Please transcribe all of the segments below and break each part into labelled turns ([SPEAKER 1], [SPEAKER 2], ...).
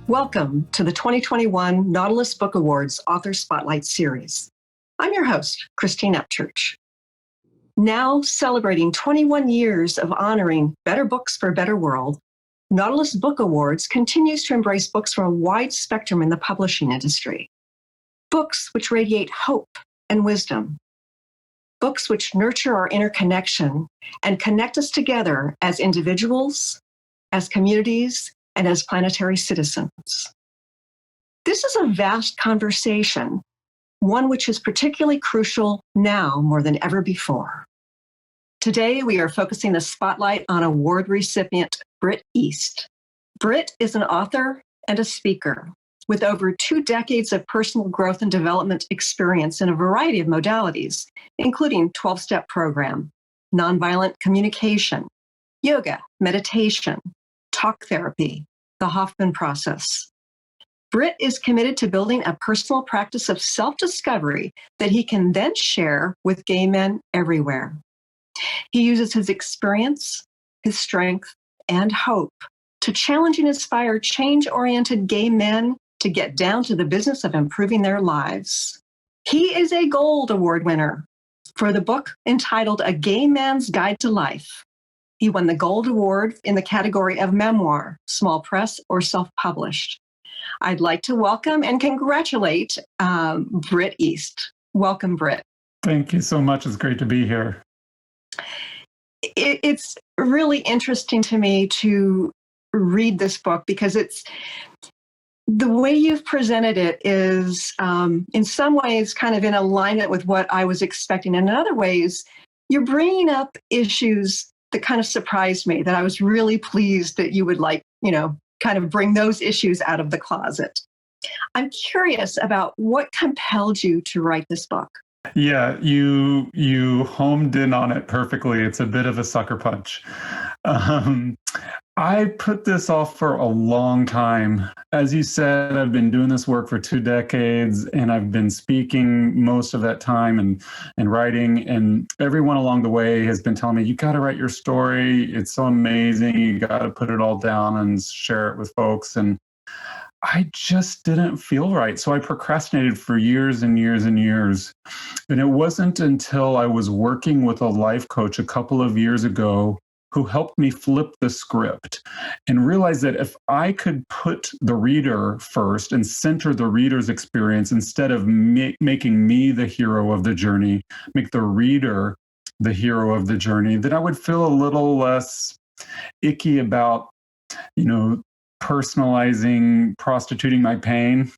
[SPEAKER 1] Welcome to the 2021 Nautilus Book Awards Author Spotlight Series. I'm your host, Christine Upchurch. Now celebrating 21 years of honoring better books for a better world, Nautilus Book Awards continues to embrace books from a wide spectrum in the publishing industry. Books which radiate hope and wisdom. Books which nurture our interconnection and connect us together as individuals, as communities, and as planetary citizens. This is a vast conversation, one which is particularly crucial now more than ever before. Today, we are focusing the spotlight on award recipient Britt East. Britt is an author and a speaker with over 2 decades of personal growth and development experience in a variety of modalities, including 12-step program, nonviolent communication, yoga, meditation, talk therapy, the Hoffman process. Britt is committed to building a personal practice of self-discovery that he can then share with gay men everywhere. He uses his experience, his strength, and hope to challenge and inspire change-oriented gay men to get down to the business of improving their lives. He is a Gold Award winner for the book entitled A Gay Man's Guide to Life. He won the Gold Award in the category of memoir, small press, or self-published. I'd like to welcome and congratulate Britt East. Welcome, Britt.
[SPEAKER 2] Thank you so much. It's great to be here.
[SPEAKER 1] It's really interesting to me to read this book because it's the way you've presented it is in some ways kind of in alignment with what I was expecting. And in other ways, you're bringing up issues that kind of surprised me, that I was really pleased that you would kind of bring those issues out of the closet. I'm curious about what compelled you to write this book.
[SPEAKER 2] Yeah, you homed in on it perfectly. It's a bit of a sucker punch. I put this off for a long time. As you said, I've been doing this work for 2 decades, and I've been speaking most of that time and writing, and everyone along the way has been telling me, you got to write your story. It's so amazing. You got to put it all down and share it with folks. And I just didn't feel right. So I procrastinated for years and years and years. And it wasn't until I was working with a life coach a couple of years ago who helped me flip the script and realize that if I could put the reader first and center the reader's experience instead of making me the hero of the journey, make the reader the hero of the journey, then I would feel a little less icky about, personalizing, prostituting my pain,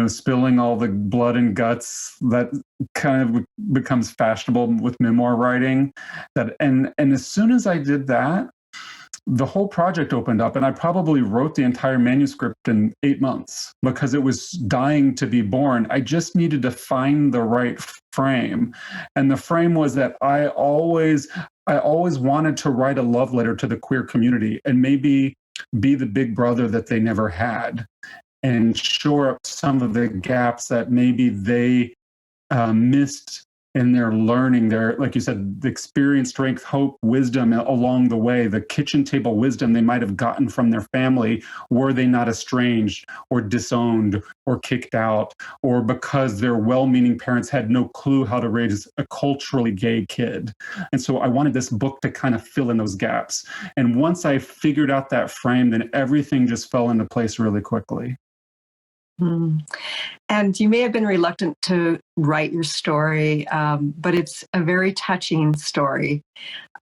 [SPEAKER 2] spilling all the blood and guts that kind of becomes fashionable with memoir writing. And as soon as I did that, the whole project opened up, and I probably wrote the entire manuscript in 8 months because it was dying to be born. I just needed to find the right frame. And the frame was that I always wanted to write a love letter to the queer community and maybe be the big brother that they never had and shore up some of the gaps that maybe they missed in their learning, their, like you said, the experience, strength, hope, wisdom along the way, the kitchen table wisdom they might have gotten from their family were they not estranged or disowned or kicked out, or because their well-meaning parents had no clue how to raise a culturally gay kid. And so I wanted this book to kind of fill in those gaps. And once I figured out that frame, then everything just fell into place really quickly.
[SPEAKER 1] And you may have been reluctant to write your story, but it's a very touching story.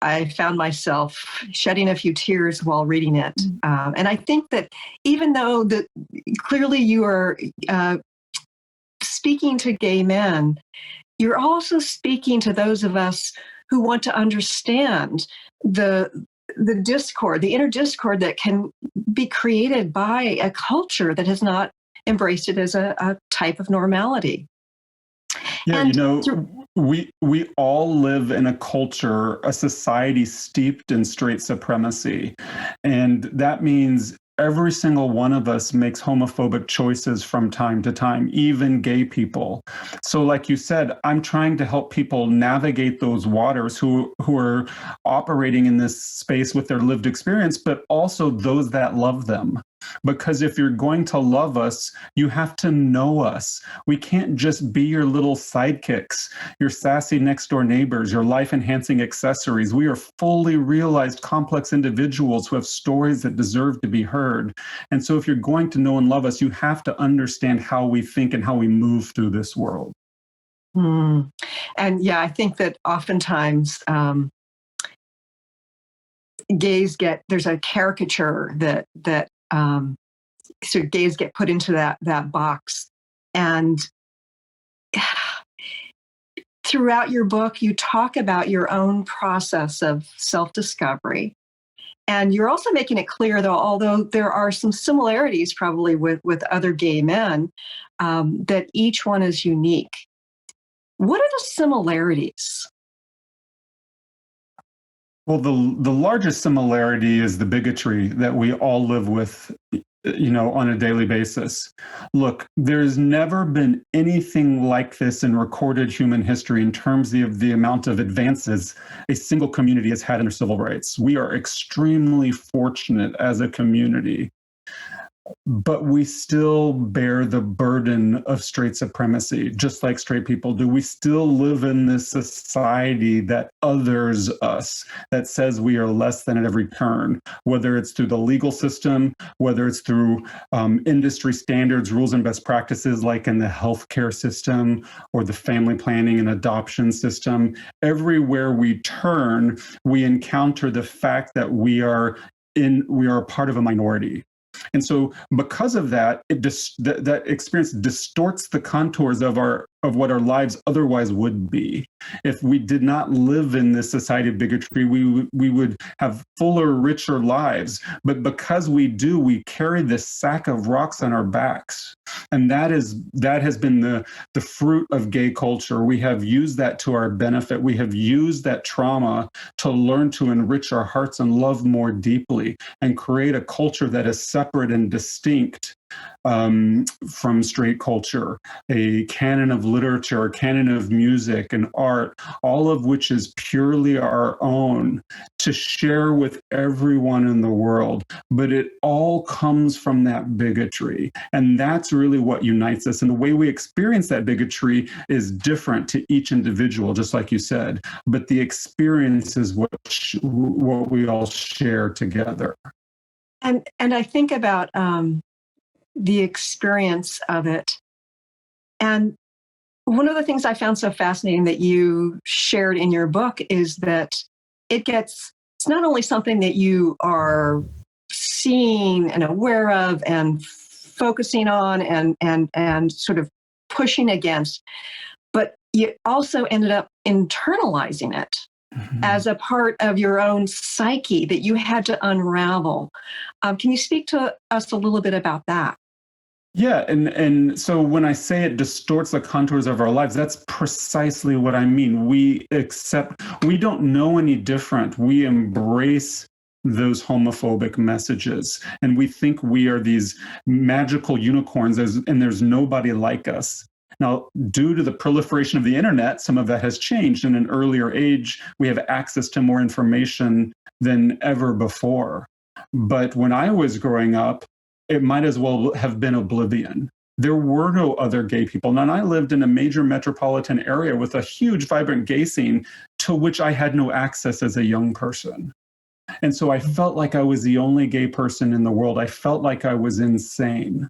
[SPEAKER 1] I found myself shedding a few tears while reading it. And I think that even though clearly you are speaking to gay men, you're also speaking to those of us who want to understand the discord, the inner discord that can be created by a culture that has not embraced it as a type of normality.
[SPEAKER 2] Yeah, we all live in a culture, a society steeped in straight supremacy. And that means every single one of us makes homophobic choices from time to time, even gay people. So like you said, I'm trying to help people navigate those waters who are operating in this space with their lived experience, but also those that love them. Because if you're going to love us, you have to know us. We can't just be your little sidekicks, your sassy next door neighbors, your life enhancing accessories. We are fully realized, complex individuals who have stories that deserve to be heard. And so if you're going to know and love us, you have to understand how we think and how we move through this world.
[SPEAKER 1] And yeah, I think that oftentimes gays there's a caricature that so gays get put into that box. And throughout your book, you talk about your own process of self-discovery. And you're also making it clear, though, although there are some similarities probably with other gay men, that each one is unique. What are the similarities?
[SPEAKER 2] Well, the largest similarity is the bigotry that we all live with, on a daily basis. Look, there's never been anything like this in recorded human history in terms of the amount of advances a single community has had in their civil rights. We are extremely fortunate as a community, but we still bear the burden of straight supremacy, just like straight people do. We still live in this society that others us, that says we are less than at every turn, whether it's through the legal system, whether it's through industry standards, rules, and best practices, like in the healthcare system or the family planning and adoption system. Everywhere we turn, we encounter the fact that we are a part of a minority. And so because of that, that experience distorts the contours of what our lives otherwise would be. If we did not live in this society of bigotry, we would have fuller, richer lives. But because we do, we carry this sack of rocks on our backs. And that has been the fruit of gay culture. We have used that to our benefit. We have used that trauma to learn to enrich our hearts and love more deeply and create a culture that is separate and distinct from straight culture, a canon of literature, a canon of music and art, all of which is purely our own to share with everyone in the world. But it all comes from that bigotry. And that's really what unites us. And the way we experience that bigotry is different to each individual, just like you said. But the experience is what we all share together.
[SPEAKER 1] And I think about the experience of it. And one of the things I found so fascinating that you shared in your book is that it's not only something that you are seeing and aware of and focusing on and sort of pushing against, but you also ended up internalizing it as a part of your own psyche that you had to unravel. Can you speak to us a little bit about that?
[SPEAKER 2] Yeah, and so when I say it distorts the contours of our lives, that's precisely what I mean. We don't know any different. We embrace those homophobic messages, and we think we are these magical unicorns, and there's nobody like us. Now, due to the proliferation of the internet, some of that has changed. In an earlier age, we have access to more information than ever before. But when I was growing up, it might as well have been oblivion. There were no other gay people. And I lived in a major metropolitan area with a huge, vibrant gay scene to which I had no access as a young person. And so I felt like I was the only gay person in the world. I felt like I was insane.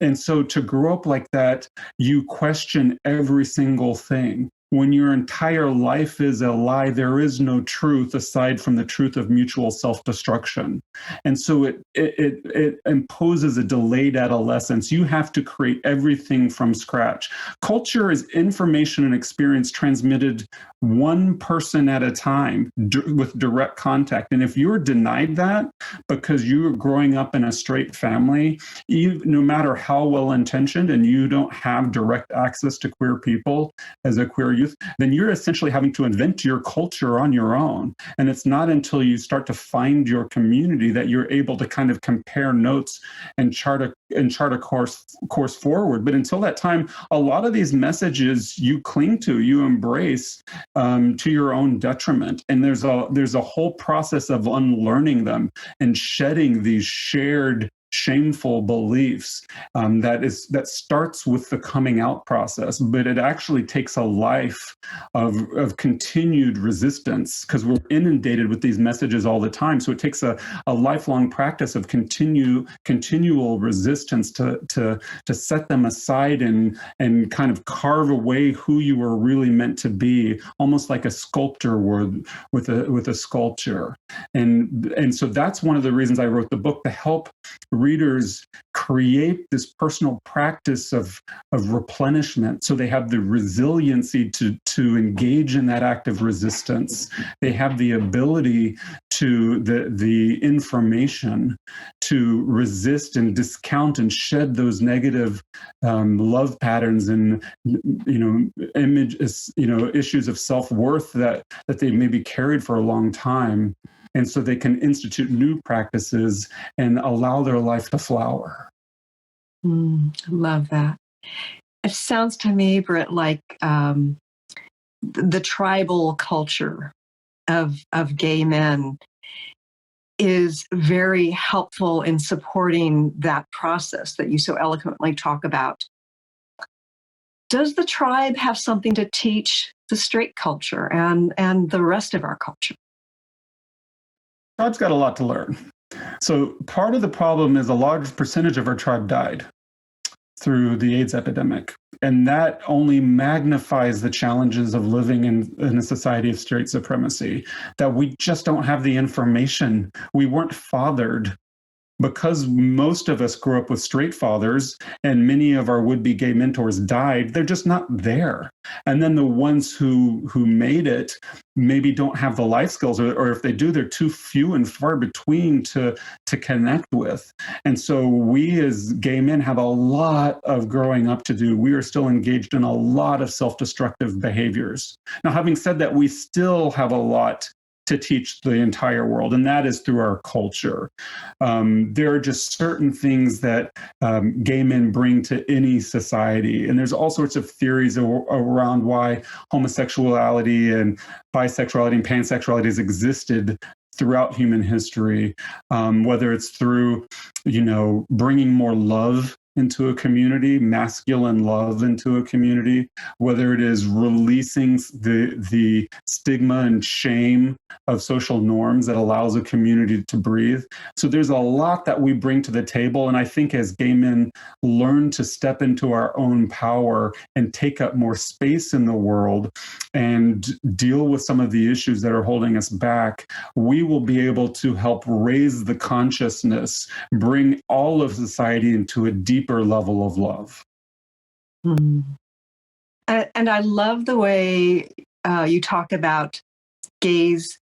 [SPEAKER 2] And so to grow up like that, you question every single thing. When your entire life is a lie, there is no truth aside from the truth of mutual self-destruction. And so it imposes a delayed adolescence. You have to create everything from scratch. Culture is information and experience transmitted one person at a time with direct contact. And if you're denied that because you're growing up in a straight family, no matter how well-intentioned, and you don't have direct access to queer people as a queer youth, then you're essentially having to invent your culture on your own. And it's not until you start to find your community that you're able to kind of compare notes and chart a course forward. But until that time, a lot of these messages you cling to, you embrace to your own detriment. And there's a whole process of unlearning them and shedding these shared shameful beliefs that starts with the coming out process, but it actually takes a life of continued resistance, because we're inundated with these messages all the time. So it takes a lifelong practice of continual resistance to set them aside and kind of carve away who you were really meant to be, almost like a sculptor would with a sculpture. And so that's one of the reasons I wrote the book, to help readers create this personal practice of replenishment, so they have the resiliency to engage in that act of resistance. They have the ability to the information to resist and discount and shed those negative love patterns and issues of self-worth that they maybe carried for a long time. And so they can institute new practices and allow their life to flower.
[SPEAKER 1] Love that. It sounds to me, Britt, like the tribal culture of gay men is very helpful in supporting that process that you so eloquently talk about. Does the tribe have something to teach the straight culture and the rest of our culture?
[SPEAKER 2] Tribe's got a lot to learn. So part of the problem is a large percentage of our tribe died through the AIDS epidemic. And that only magnifies the challenges of living in a society of straight supremacy, that we just don't have the information. We weren't fathered. Because most of us grew up with straight fathers and many of our would-be gay mentors died, they're just not there. And then the ones who made it maybe don't have the life skills, or if they do, they're too few and far between to connect with. And so we as gay men have a lot of growing up to do. We are still engaged in a lot of self-destructive behaviors. Now, having said that, we still have a lot to teach the entire world, and that is through our culture. There are just certain things that gay men bring to any society, and there's all sorts of theories around why homosexuality and bisexuality and pansexuality has existed throughout human history, whether it's through, bringing more love into a community, masculine love into a community, whether it is releasing the stigma and shame of social norms that allows a community to breathe. So there's a lot that we bring to the table. And I think as gay men learn to step into our own power and take up more space in the world and deal with some of the issues that are holding us back, we will be able to help raise the consciousness, bring all of society into a deeper level of love.
[SPEAKER 1] And I love the way you talk about gays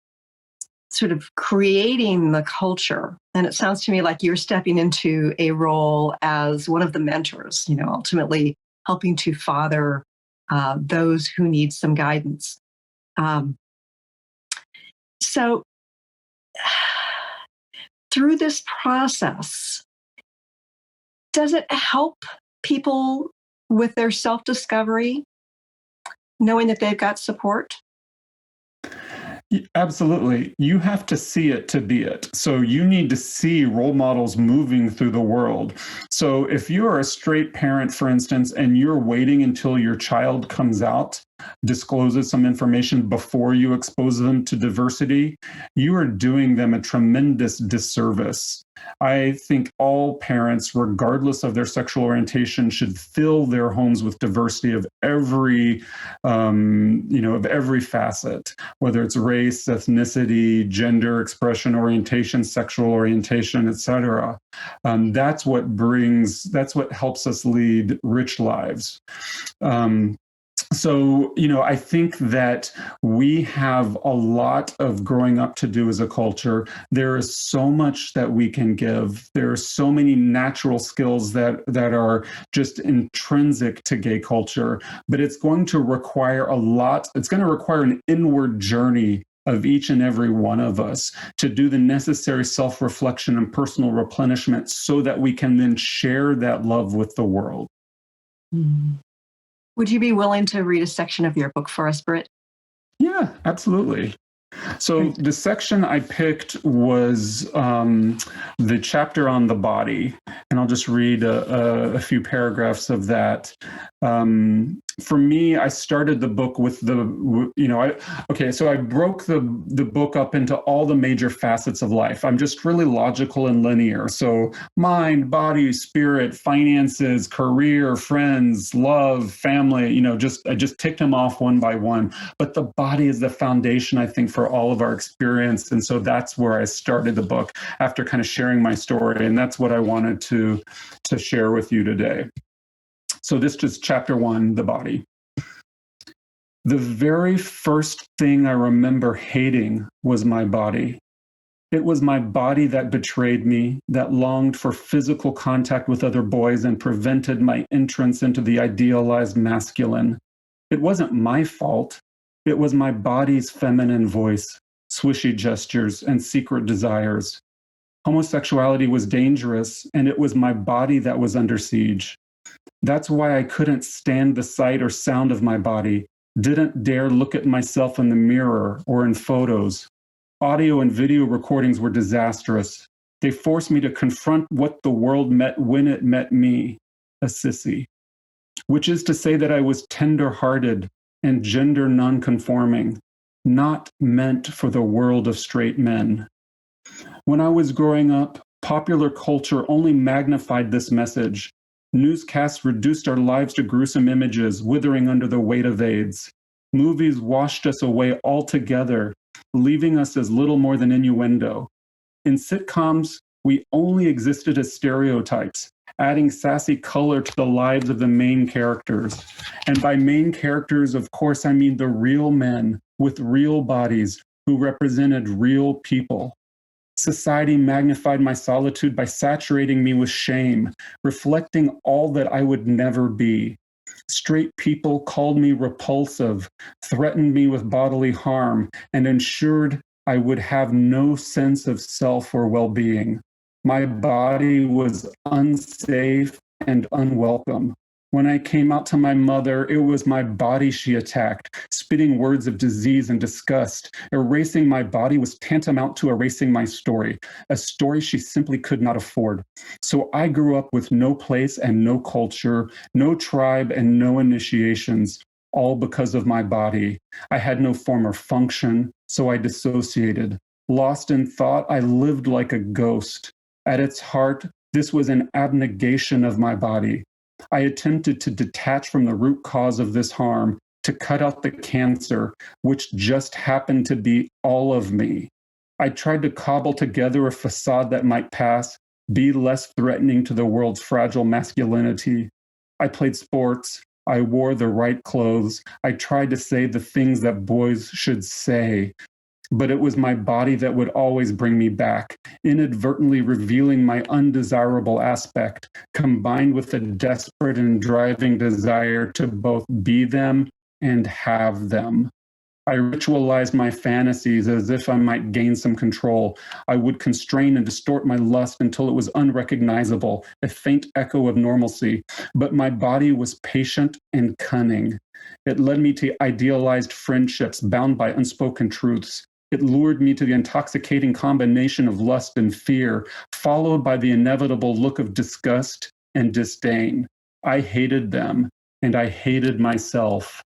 [SPEAKER 1] sort of creating the culture. And it sounds to me like you're stepping into a role as one of the mentors, ultimately helping to father those who need some guidance. So through this process, does it help people with their self-discovery, knowing that they've got support?
[SPEAKER 2] Absolutely. You have to see it to be it. So you need to see role models moving through the world. So if you are a straight parent, for instance, and you're waiting until your child comes out, discloses some information before you expose them to diversity, you are doing them a tremendous disservice. I think all parents, regardless of their sexual orientation, should fill their homes with diversity of every facet, whether it's race, ethnicity, gender expression, orientation, sexual orientation, etc. That's what helps us lead rich lives. So, I think that we have a lot of growing up to do as a culture. There is so much that we can give. There are so many natural skills that are just intrinsic to gay culture, but it's going to require a lot. It's going to require an inward journey of each and every one of us to do the necessary self-reflection and personal replenishment so that we can then share that love with the world.
[SPEAKER 1] Mm. Would you be willing to read a section of your book for us, Britt?
[SPEAKER 2] Yeah, absolutely. So the section I picked was the chapter on the body, and I'll just read a few paragraphs of that. For me, I started the book with so I broke the book up into all the major facets of life. I'm just really logical and linear. So mind, body, spirit, finances, career, friends, love, family, I just ticked them off one by one. But the body is the foundation, I think, for all of our experience. And so that's where I started the book after kind of sharing my story. And that's what I wanted to share with you today. So this is chapter 1, the body. The very first thing I remember hating was my body. It was my body that betrayed me, that longed for physical contact with other boys and prevented my entrance into the idealized masculine. It wasn't my fault. It was my body's feminine voice, swishy gestures, and secret desires. Homosexuality was dangerous, and it was my body that was under siege. That's why I couldn't stand the sight or sound of my body, didn't dare look at myself in the mirror or in photos. Audio and video recordings were disastrous. They forced me to confront what the world met when it met me, a sissy, which is to say that I was tender-hearted and gender non-conforming, not meant for the world of straight men. When I was growing up, popular culture only magnified this message. Newscasts reduced our lives to gruesome images, withering under the weight of AIDS. Movies washed us away altogether, leaving us as little more than innuendo. In sitcoms, we only existed as stereotypes, adding sassy color to the lives of the main characters. And by main characters, of course, I mean the real men with real bodies who represented real people. Society magnified my solitude by saturating me with shame, reflecting all that I would never be. Straight people called me repulsive, threatened me with bodily harm, and ensured I would have no sense of self or well-being. My body was unsafe and unwelcome. When I came out to my mother, it was my body she attacked, spitting words of disease and disgust. Erasing my body was tantamount to erasing my story, a story she simply could not afford. So I grew up with no place and no culture, no tribe and no initiations, all because of my body. I had no form or function, so I dissociated. Lost in thought, I lived like a ghost. At its heart, this was an abnegation of my body. I attempted to detach from the root cause of this harm, to cut out the cancer, which just happened to be all of me. I tried to cobble together a facade that might pass, be less threatening to the world's fragile masculinity. I played sports. I wore the right clothes. I tried to say the things that boys should say. But it was my body that would always bring me back, inadvertently revealing my undesirable aspect, combined with a desperate and driving desire to both be them and have them. I ritualized my fantasies as if I might gain some control. I would constrain and distort my lust until it was unrecognizable, a faint echo of normalcy. But my body was patient and cunning. It led me to idealized friendships bound by unspoken truths. It lured me to the intoxicating combination of lust and fear, followed by the inevitable look of disgust and disdain. I hated them, and I hated myself.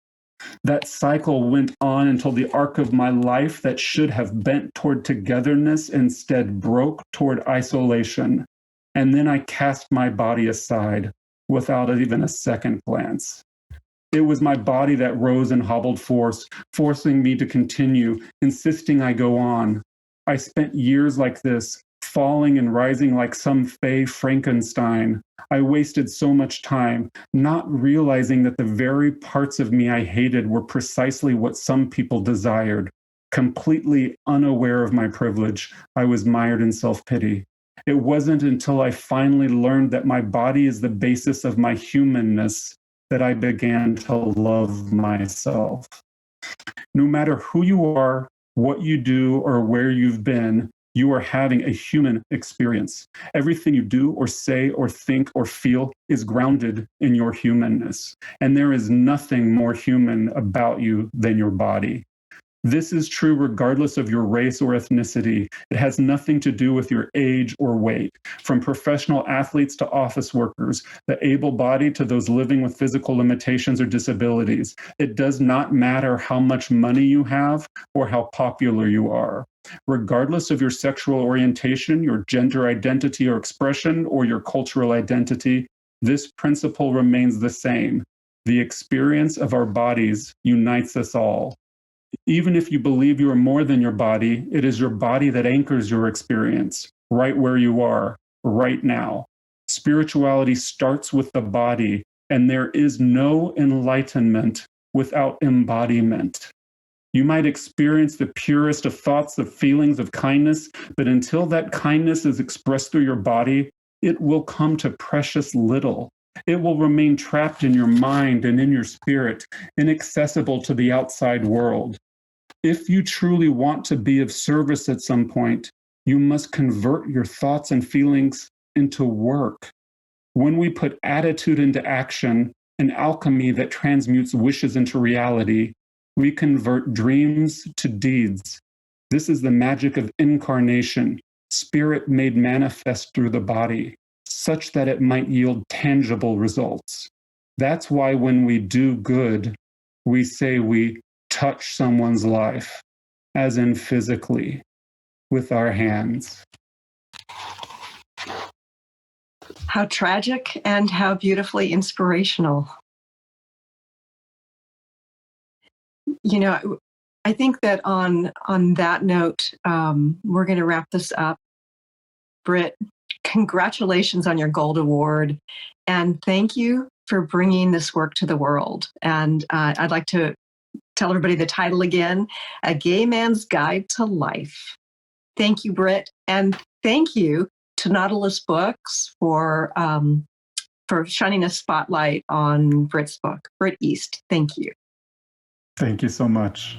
[SPEAKER 2] That cycle went on until the arc of my life that should have bent toward togetherness instead broke toward isolation. And then I cast my body aside without even a second glance. It was my body that rose in hobbled force, forcing me to continue, insisting I go on. I spent years like this, falling and rising like some fey Frankenstein. I wasted so much time, not realizing that the very parts of me I hated were precisely what some people desired. Completely unaware of my privilege, I was mired in self-pity. It wasn't until I finally learned that my body is the basis of my humanness that I began to love myself. No matter who you are, what you do, or where you've been, you are having a human experience. Everything you do or say or think or feel is grounded in your humanness. And there is nothing more human about you than your body. This is true regardless of your race or ethnicity. It has nothing to do with your age or weight. From professional athletes to office workers, the able-bodied to those living with physical limitations or disabilities. It does not matter how much money you have or how popular you are. Regardless of your sexual orientation, your gender identity or expression, or your cultural identity, this principle remains the same. The experience of our bodies unites us all. Even if you believe you are more than your body, it is your body that anchors your experience, right where you are, right now. Spirituality starts with the body, and there is no enlightenment without embodiment. You might experience the purest of thoughts, of feelings, of kindness, but until that kindness is expressed through your body, it will come to precious little. It will remain trapped in your mind and in your spirit, inaccessible to the outside world. If you truly want to be of service at some point, you must convert your thoughts and feelings into work. When we put attitude into action, an alchemy that transmutes wishes into reality, we convert dreams to deeds. This is the magic of incarnation, spirit made manifest through the body, such that it might yield tangible results. That's why when we do good, we say we touch someone's life, as in physically, with our hands.
[SPEAKER 1] How tragic and how beautifully inspirational. You know, I think that on that note, we're going to wrap this up. Britt, congratulations on your Gold Award, and thank you for bringing this work to the world. And I'd like to tell everybody the title again, A Gay Man's Guide to Life. Thank you, Britt, and thank you to Nautilus Books for shining a spotlight on Britt's book. Britt East, thank you.
[SPEAKER 2] Thank you so much.